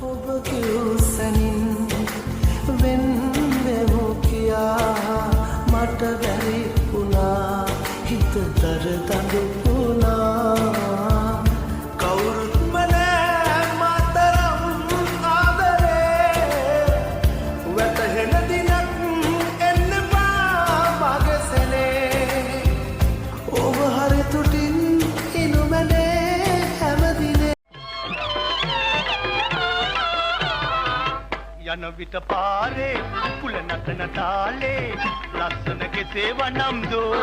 ඔබ කිව්සනින් වෙන්වෙමු කියා මට බැරි වුණා හිත දරදඬු වුණා කවුරුත්ම නෑ මාතරම් ආදරේ වැටහෙන දිනක් එන්න බා මගේ සැනේ ඔබ හරි තුටින් ඉනුමනේ හැමදිනේ යන විට පාරේ කුල නටන තාලේ ලස්සන කෙසේ වනම් දෝ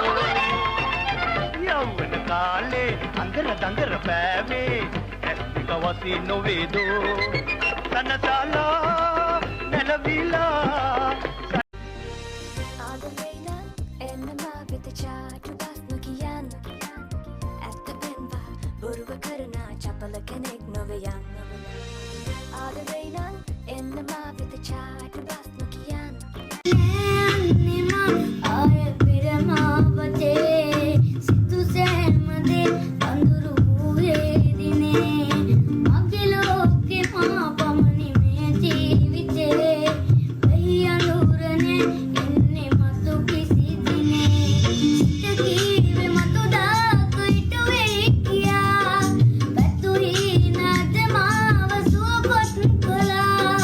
යවන කාලේ අඟර දඟර පෑවේ ඇස්තික වසී නොවේදෝ සනසාලා නැලවිලා ආදරේන එන්නම වෙත චාටු බස් නොකියන්න ඇත්ත පෙන්වා බොරුව කරන චපල කෙනෙක් නොවේ යන්න ආදරේන එන්නම වෙත චාටු බස් නොකියන්න ආය පිරමාවතේ සිතු සෑමදේ අඳුරු වූයේ දිනේ මගේ ලෝකේ මා පමණි මේ ජීවිතේ වෙහි අඳුරනේ එන්නේ මතු කිසි දිනේ සිත කීවේ මතු දාකුයිට වෙයි කියා පැතුයි නැද මාව සුවපත් කළා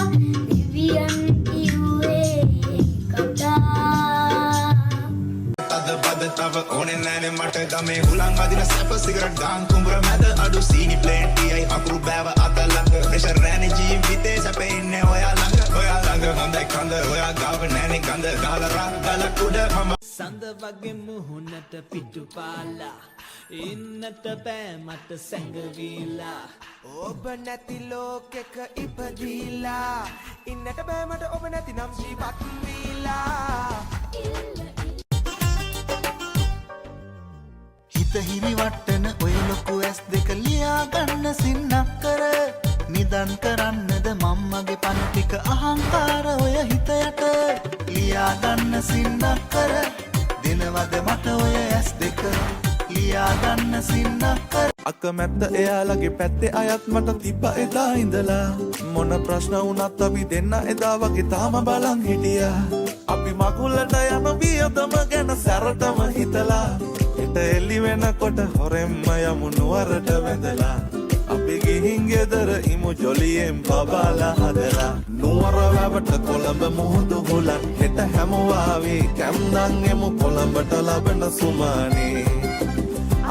දිවියන් කිව්වේ කතා තව ඕනේ නෑනේ මට ගමේ හුලං අදින සැප සිගරට් ගාන් කුඹුර මැද අඩු සීනි ප්ලේන්ටියයි අකුරු බෑව අත ළඟ ප්‍රෙෂර් රෑනේ ජීවිතේ සැපේ ඉන්නේ ඔයා ළඟ හොඳයි කඳ ඔයා ගාව නෑනේ ගඳ ගහලා රාගල කුඩ මම සඳ වගේ මුහුණට පිටුපාලා ඉන්නට බෑ මට සැඟවිලා ඔබ නැති ලෝකෙක ඉපදීලා ඉන්නට බෑ මට ඔබ නැති නම් ජීවත් වීලා හිත හිමි වට්ටන ඔය ලොකු ඇස් දෙක ලියා ගන්න සින්නක් කර නිදන් කරන්නද මම්මගේ පණ ටික අහංකාර ඔය හිත යට ලියා ගන්න සින්නක් කර දිනවද මට ඔය ඇස් දෙක ලියා ගන්න සින්නක් කර අකමැත්ත එයාලගේ පැත්තේ අයත් මට තිබ්බ එදා ඉඳලා මොන ප්‍රශ්න වුණත් අපි දෙන්න එදා වගේ තාම බලන් හිටියා අපි මගුලට යන වියදම ගැන සැරටම හිතලා හිත එල්ලි වෙනකොට හොරෙන්ම යමු නුවරට වැඳලා අපි ගිහින් ගෙදර ඉමු ජොලියෙන් බබාලා හදලා නුවර වැවට කොළඹ මුහුදු හුලන් හෙට හැමුවාවි කැම්දන් එමු කොළඹට ලබන සුමානේ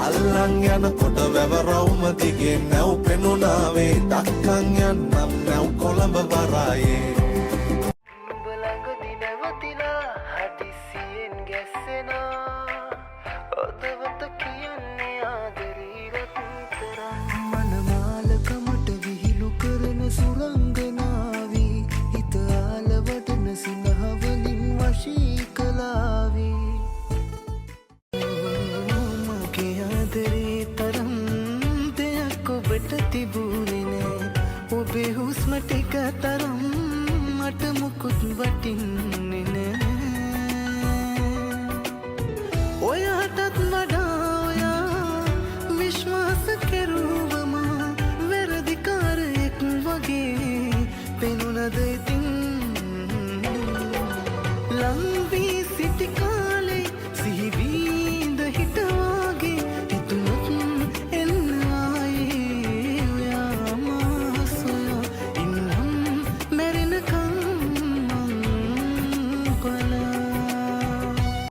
අල්ලන් යනකොට වැව රවුම දිගේ නැව් පෙනුනාවේ දක්කන් යන්නම් නැව් කොළඹ වරායේ නුඹ ළඟදී නැවතිලා හදිසියෙන් ගැස්සෙනා ඔතවත කියන්නේ ආදරේ රත්තරන් මනමාලකමට විහිළු කරන සුරංගනාවි හිත ආලවටන සිනහවලින් වශී කලාවි මගේ ආදරේ තරම් දෙයක් ඔබට තිබුණේ නෑ ඔබේ හුස්ම ටික තරම් මට මුකුත් වටින්නේ නෑ ඔයාටත් වඩා ඔයා විශ්වාස කෙරුවම වැරදිකාරයෙක් වගේ පෙනුනද ඉතින් ලංවී සිටි කාලේ සිහිවීඳ හිටවාගේ හිතුනොත් එන්න ආයේ ඔයා මා සොයා ඉන්නම් මැරෙනකම් මං පලා